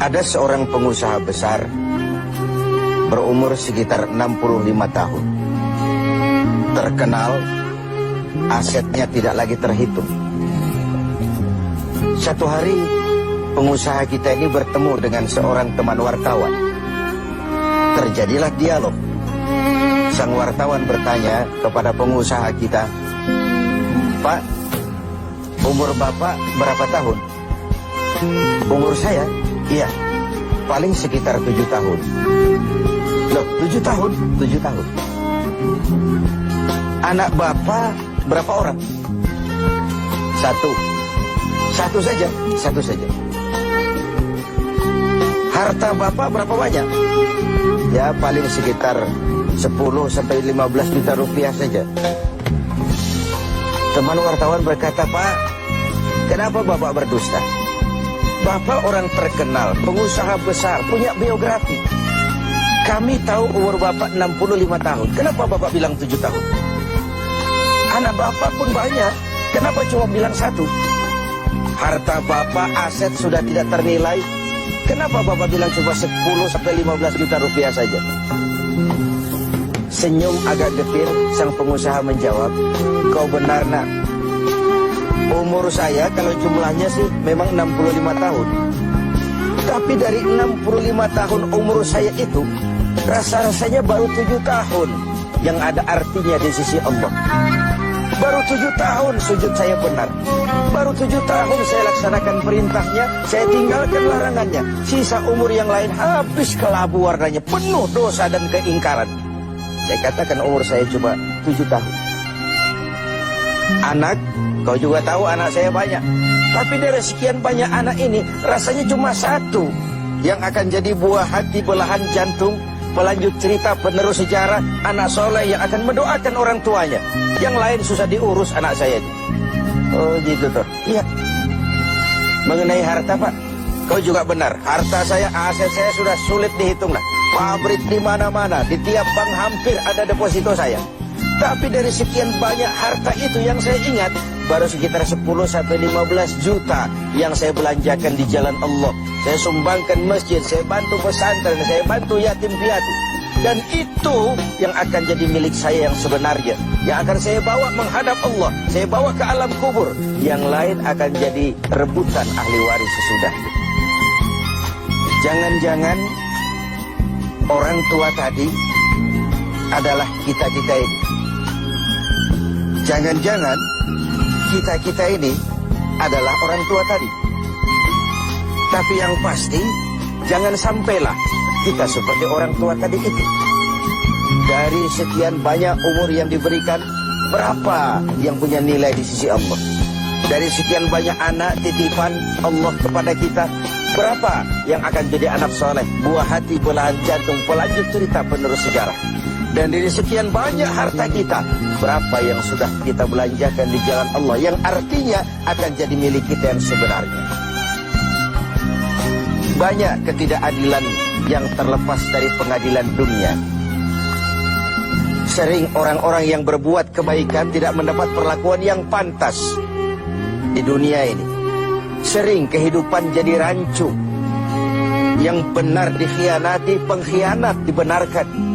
Ada seorang pengusaha besar berumur sekitar 65 tahun. Terkenal, asetnya tidak lagi terhitung. Satu hari, pengusaha kita ini bertemu dengan seorang teman wartawan. Terjadilah dialog. Sang wartawan bertanya kepada pengusaha kita, "Pak, umur Bapak berapa tahun?" "Umur saya? Iya, paling sekitar 7 tahun. "Loh, 7 tahun? 7 tahun. Anak Bapak berapa orang?" "Satu. Satu saja? Satu saja." "Harta Bapak berapa banyak?" "Ya, paling sekitar 10-15 juta rupiah saja." Teman wartawan berkata, "Pak, kenapa Bapak berdusta? Bapak orang terkenal, pengusaha besar, punya biografi. Kami tahu umur Bapak 65 tahun. Kenapa Bapak bilang 7 tahun? Anak Bapak pun banyak. Kenapa cuma bilang 1? Harta Bapak, aset sudah tidak ternilai. Kenapa Bapak bilang cuma 10-15 juta rupiah saja?" Senyum agak getir, sang pengusaha menjawab, "Kau benar, Nak. Umur saya kalau jumlahnya sih memang 65 tahun. Tapi dari 65 tahun umur saya itu, rasa-rasanya baru 7 tahun yang ada artinya di sisi Allah. Baru 7 tahun sujud saya benar. Baru 7 tahun saya laksanakan perintahnya, saya tinggalkan larangannya. Sisa umur yang lain habis kelabu warnanya, penuh dosa dan keingkaran. Saya katakan umur saya cuma 7 tahun. Anak, kau juga tahu anak saya banyak. Tapi dari sekian banyak anak ini, rasanya cuma 1 yang akan jadi buah hati, belahan jantung, pelanjut cerita, penerus sejarah, anak soleh yang akan mendoakan orang tuanya. Yang lain susah diurus anak saya ini." "Oh gitu toh." "Iya." "Mengenai harta, Pak, kau juga benar. Harta saya, aset saya sudah sulit dihitung lah. Pabrik di mana-mana, di tiap bank hampir ada deposito saya. Tapi dari sekian banyak harta itu yang saya ingat, baru sekitar 10-15 juta yang saya belanjakan di jalan Allah. Saya sumbangkan masjid, saya bantu pesantren, saya bantu yatim piatu. Dan itu yang akan jadi milik saya yang sebenarnya, yang akan saya bawa menghadap Allah, saya bawa ke alam kubur. Yang lain akan jadi rebutan ahli waris sesudah." Jangan-jangan orang tua tadi adalah kita-kita ini. Jangan-jangan kita-kita ini adalah orang tua tadi. Tapi yang pasti, jangan sampailah kita seperti orang tua tadi itu. Dari sekian banyak umur yang diberikan, berapa yang punya nilai di sisi Allah? Dari sekian banyak anak titipan Allah kepada kita, berapa yang akan jadi anak soleh, buah hati, belahan jantung, pelanjut cerita, penerus sejarah? Dan dari sekian banyak harta kita, berapa yang sudah kita belanjakan di jalan Allah, yang artinya akan jadi milik kita yang sebenarnya? Banyak ketidakadilan yang terlepas dari pengadilan dunia. Sering orang-orang yang berbuat kebaikan tidak mendapat perlakuan yang pantas di dunia ini. Sering kehidupan jadi rancu. Yang benar dikhianati, pengkhianat dibenarkan.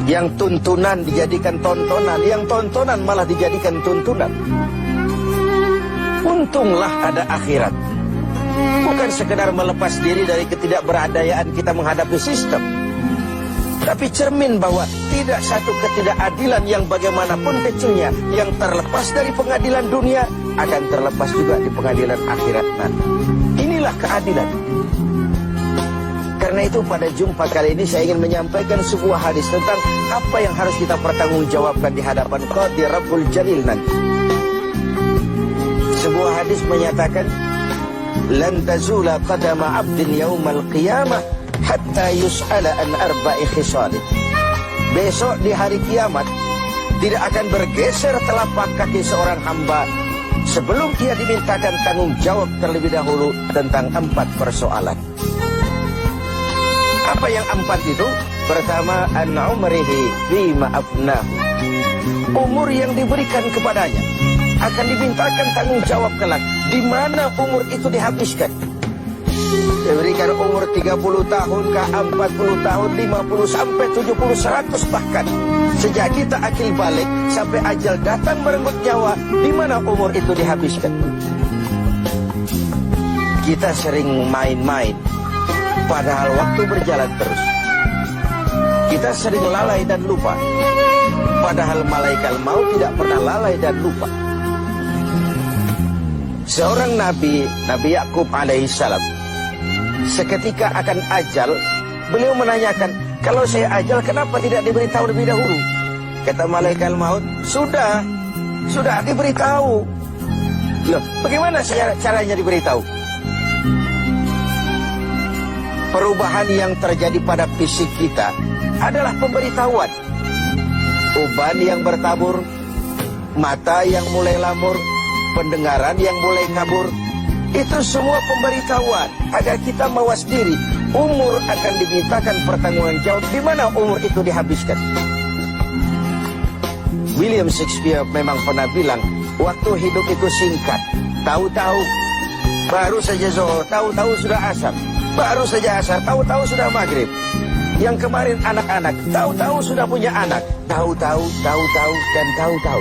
Yang tuntunan dijadikan tontonan, yang tontonan malah dijadikan tuntunan. Untunglah ada akhirat. Bukan sekedar melepas diri dari ketidakberadayaan kita menghadapi sistem, tapi cermin bahwa tidak satu ketidakadilan yang bagaimanapun kecilnya yang terlepas dari pengadilan dunia akan terlepas juga di pengadilan akhirat nanti. Inilah keadilan. Karena itu pada jumpa kali ini saya ingin menyampaikan sebuah hadis tentang apa yang harus kita pertanggungjawabkan di hadapan Qadi Rabbul Jalil nanti. Sebuah hadis menyatakan, "Lan tazula qadama 'abdin yaumal qiyamah hatta yus'ala an arba'i khisal." Besok di hari kiamat tidak akan bergeser telapak kaki seorang hamba sebelum ia dimintakan tanggung jawab terlebih dahulu tentang 4 persoalan. Apa yang 4 itu? Pertama, an-umrihi fima afnahu. Umur yang diberikan kepadanya akan dimintakan tanggung jawab kelak. Di mana umur itu dihabiskan? Diberikan umur 30 tahun ke 40 tahun, 50 sampai 70, 100 bahkan. Sejak kita akil balik sampai ajal datang merenggut nyawa, di mana umur itu dihabiskan? Kita sering main-main, padahal waktu berjalan terus. Kita sering lalai dan lupa, padahal malaikat maut tidak pernah lalai dan lupa. Seorang Nabi Yakub alaihissalam, seketika akan ajal, beliau menanyakan, kalau saya ajal kenapa tidak diberitahu lebih dahulu? Kata malaikat maut, sudah diberitahu. Loh, bagaimana caranya diberitahu? Perubahan yang terjadi pada fisik kita adalah pemberitahuan. Uban yang bertabur, mata yang mulai lamur, pendengaran yang mulai kabur, itu semua pemberitahuan agar kita mawas diri. Umur akan dimintakan pertanggungan jawab, di mana umur itu dihabiskan. William Shakespeare memang pernah bilang, waktu hidup itu singkat. Tahu-tahu baru saja zuhur, tahu-tahu sudah asar. Baru saja asar, tahu-tahu sudah maghrib. Yang kemarin anak-anak, tahu-tahu sudah punya anak. Tahu-tahu, dan tahu-tahu.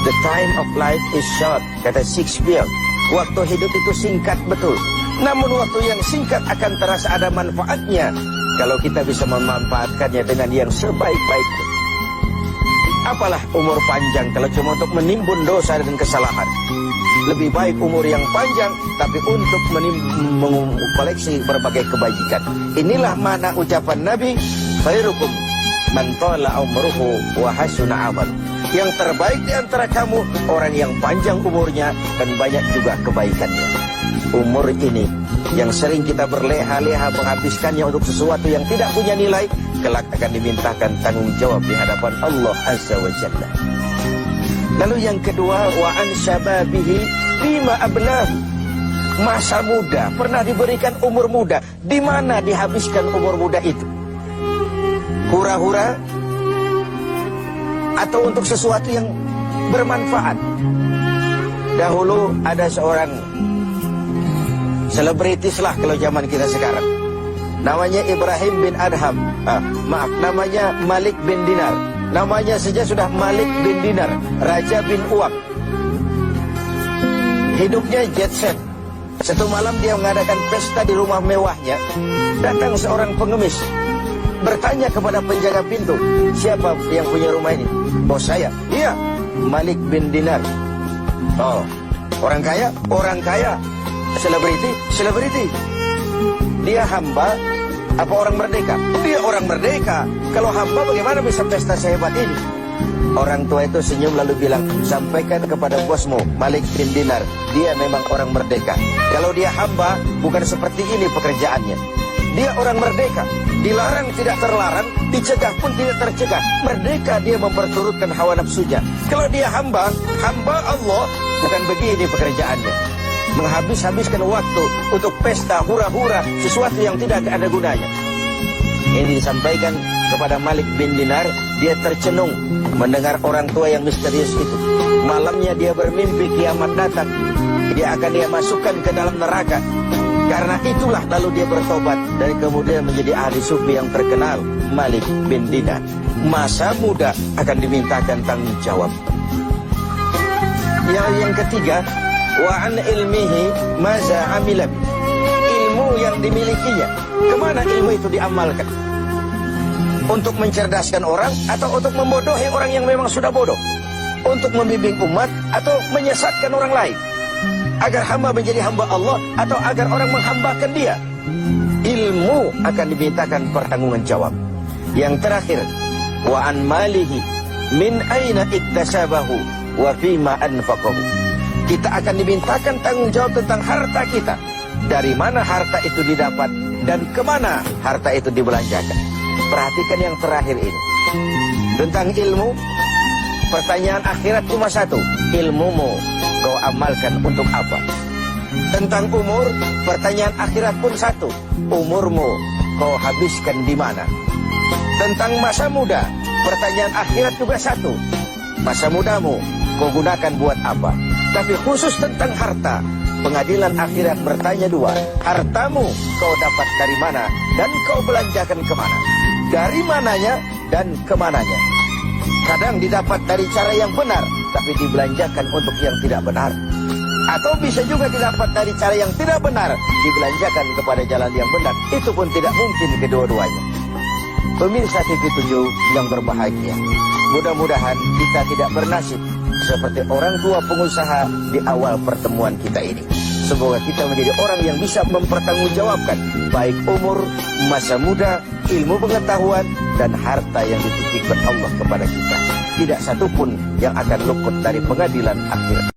The time of life is short, kata Shakespeare. Waktu hidup itu singkat betul. Namun waktu yang singkat akan terasa ada manfaatnya kalau kita bisa memanfaatkannya dengan yang sebaik-baiknya. Apalah umur panjang kalau cuma untuk menimbun dosa dan kesalahan. Lebih baik umur yang panjang tapi untuk mengkoleksi berbagai kebajikan. Inilah makna ucapan Nabi, khairukum man tala umruhu wa hasuna amal. Yang terbaik di antara kamu orang yang panjang umurnya dan banyak juga kebaikannya. Umur ini yang sering kita berleha-leha menghabiskannya untuk sesuatu yang tidak punya nilai, kelak akan dimintakan tanggung jawab di hadapan Allah Azza wa Jalla. Lalu yang kedua, wa an syababihi bima ablah. Masa muda, pernah diberikan umur muda, di mana dihabiskan umur muda itu? Hura-hura atau untuk sesuatu yang bermanfaat? Dahulu ada seorang selebritis lah kalau zaman kita sekarang, namanya Ibrahim bin Adham, namanya Malik bin Dinar. Namanya saja sudah Malik bin Dinar, Raja bin Uwak. Hidupnya jet set. Satu malam dia mengadakan pesta di rumah mewahnya. Datang seorang pengemis, bertanya kepada penjaga pintu, siapa yang punya rumah ini? Bos saya. Iya, Malik bin Dinar. Oh, orang kaya? Orang kaya. Selebriti. Dia hamba apa orang merdeka? Dia orang merdeka. Kalau hamba bagaimana bisa pesta sehebat ini? Orang tua itu senyum lalu bilang, sampaikan kepada bosmu Malik bin Dinar, dia memang orang merdeka. Kalau dia hamba bukan seperti ini pekerjaannya. Dia orang merdeka, dilarang tidak terlarang, dicegah pun tidak tercegah. Merdeka dia memperturutkan hawa nafsunya. Kalau dia hamba Allah, bukan begini pekerjaannya. Menghabiskan waktu untuk pesta hura-hura, sesuatu yang tidak ada gunanya. Ini disampaikan kepada Malik bin Dinar. Dia tercenung mendengar orang tua yang misterius itu. Malamnya dia bermimpi kiamat datang, dia akan masukkan ke dalam neraka. Karena itulah lalu dia bertobat dan kemudian menjadi ahli sufi yang terkenal, Malik bin Dinar. Masa muda akan dimintakan tanggung jawab. Yang ketiga, wa an ilmihi maza amilan. Ilmu yang dimilikinya, kemana ilmu itu diamalkan? Untuk mencerdaskan orang atau untuk membodohi orang yang memang sudah bodoh? Untuk membimbing umat atau menyesatkan orang lain? Agar hamba menjadi hamba Allah atau agar orang menghambakan dia? Ilmu akan dimintakan pertanggungan jawab. Yang terakhir, wa an malihi min aina iktasabahu wa fima anfaqahu. Kita akan dimintakan tanggung jawab tentang harta kita. Dari mana harta itu didapat dan kemana harta itu dibelanjakan. Perhatikan yang terakhir ini. Tentang ilmu, pertanyaan akhirat cuma satu. Ilmumu kau amalkan untuk apa? Tentang umur, pertanyaan akhirat pun satu. Umurmu kau habiskan di mana? Tentang masa muda, pertanyaan akhirat juga satu. Masa mudamu kau gunakan buat apa? Tapi khusus tentang harta, pengadilan akhirat bertanya dua, hartamu kau dapat dari mana dan kau belanjakan kemana? Dari mananya dan kemananya? Kadang didapat dari cara yang benar, tapi dibelanjakan untuk yang tidak benar. Atau bisa juga didapat dari cara yang tidak benar, dibelanjakan kepada jalan yang benar. Itu pun tidak mungkin kedua-duanya. Pemirsa TV 7 yang berbahagia, mudah-mudahan kita tidak bernasib seperti orang tua pengusaha di awal pertemuan kita ini. Semoga kita menjadi orang yang bisa mempertanggungjawabkan baik umur, masa muda, ilmu pengetahuan, dan harta yang dititipkan Allah kepada kita. Tidak satupun yang akan luput dari pengadilan akhirat.